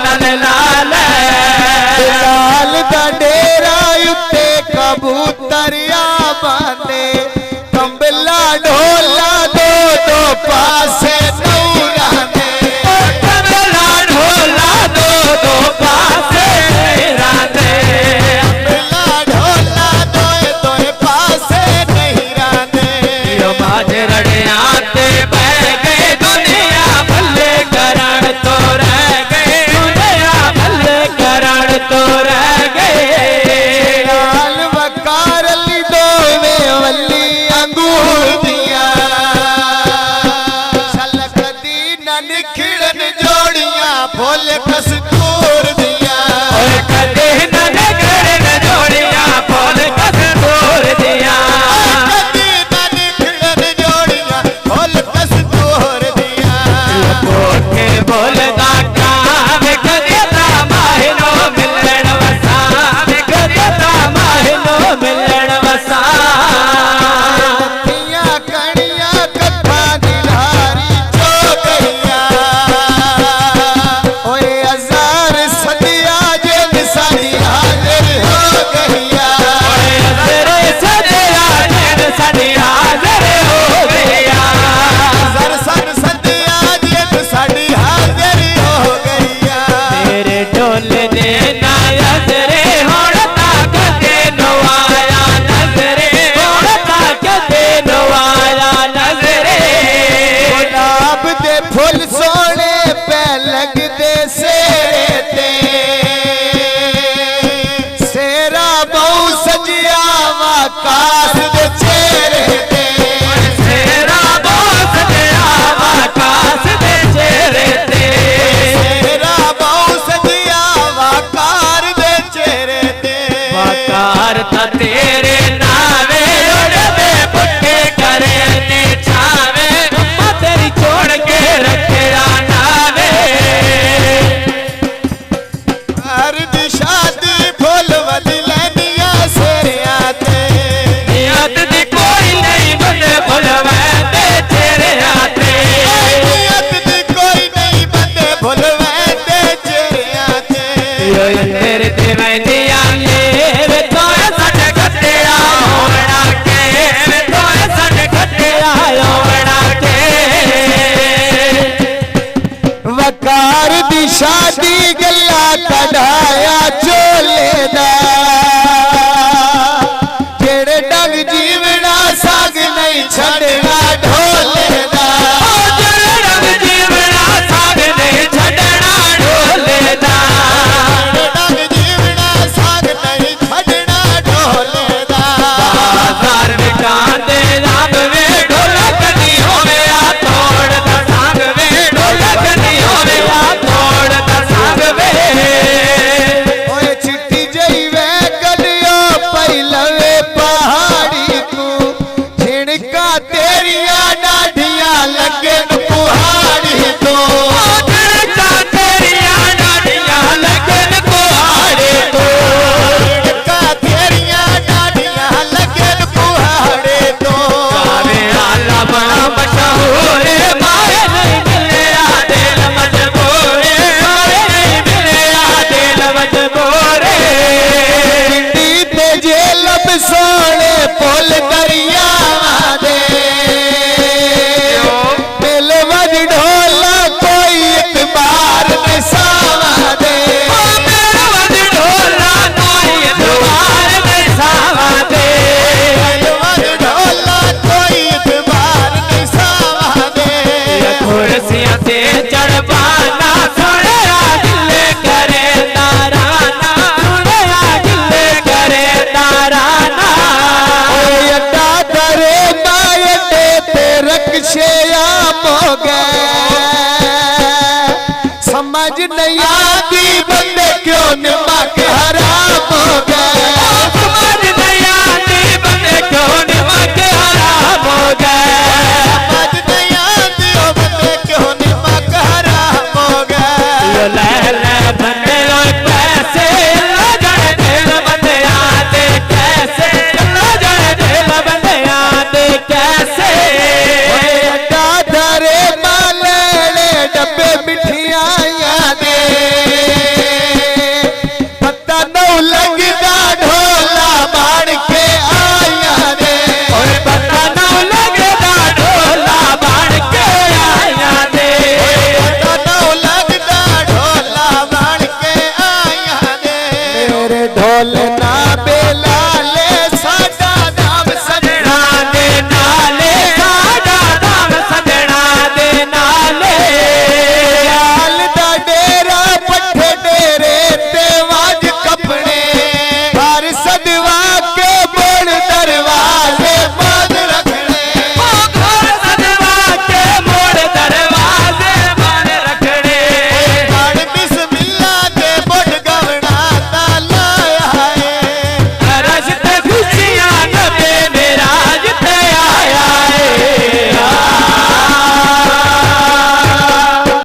नल लाल लाल दा डेरा उत्ते कबूतरिया बांधे कंबला ढोला दो दो पासे नौराने कंबला ढोला दो दो पासे राधे कंबला ढोला दो दो पासे नहीं राने यो माजरड़िया ते बह गए दुनिया भले करण तो रह गए दुनिया भले करण तो रह गए लाल वकार अली दो में वली अंगूर दिया छलक दी न निखिड़न जोड़ियां फूल कस्तूर दिया और कदे न निखिड़न जोड़ियां फूल कस्तूर दिया कदी न निखिड़न जोड़ियां फूल कस्तूर दिया कोठे बोलदा काम कदेता माहिनो मिलन वसा कदेता माहिनो मिलन वसा पिया कणिया कथा दिलहारी जो गईया ओए हजार सदिया जे निसानी हाजिर हो गईया ओए तेरे सदिया जन सदी हाजिर हो गया हजार सन सदिया जे निसानी हाजिर हो गईया तेरे ढोल दे नजरे होड़ तक दे नवाया नजरे होड़ तक दे नवाया नजरे गुलाब दे फुल सोने पे लगदे सेरे ते सेरा बहु सजिया वाकास दे चेहरे ते तेरा बोस गया आकाश दे चेहरे ते सेरा बहु सजिया वाकार दे चेहरे ते वकार ता तेरे नावे उड़वे पुट्ठे करे ने छावे अम्मा तेरी छोड़ के रखे नावे हर दिशा दी फुल वली लैनिया सेरिया ते नियत दी कोई नहीं बंदे भुलवैंदे तेरे हाथे नियत दी कोई नहीं बंदे भुलवैंदे चेहरिया ते तेरे ते वैंदिया मेरे तो सट कटे होना के मेरे तो सट कटे होना के वकार दी शादी गल्ला कढ़ाया चोले दा जेड़े डग जीवना साग नहीं छड़ना ढोले दा रंग जीवना साग नहीं छड़ना ढोले दा डग जीवना साग नहीं छड़ना ढोले दा बाजार विकान दे रंग वे ढोलक नहीं होवे आ तोड़ दा संग वे ढोलक नहीं होवे आ तोड़ दा संग वे ओए चिट्ठी जई वे कडियो पहलवे पहाड़ी तू झिणका तेरिया डाढिया लगे कुहाड़ी तू तेरिया डाडियां लगन कुहाड़े तो झिणका तेरिया डाढिया लगे कुहाड़ी तू गावे आला बड़ा मशहूर माए नहीं मिले दिल मजबूर माए नहीं मिले दिल मजबूर पिंडी ते जे लब सोने पुल दरिया दे दिल वज ढोला कोई इतबार निसावा दे मेरा वज ढोला कोई द्वार में सावा दे दिल वज ढोला कोई इतबार निसावा दे कुर्सियां से चढ़वाना सुनया गिले करे ताराना सुनया गिले करे ताराना अड्डा करे मायटे ते रक्षे आम हो गए समझ नहीं आती बंदे क्यों निमक हराम हो गए समझ नहीं आती बंदे क्यों निमक हराम हो गए समझ नहीं आती बंदे क्यों निमक हराम हो गए लहला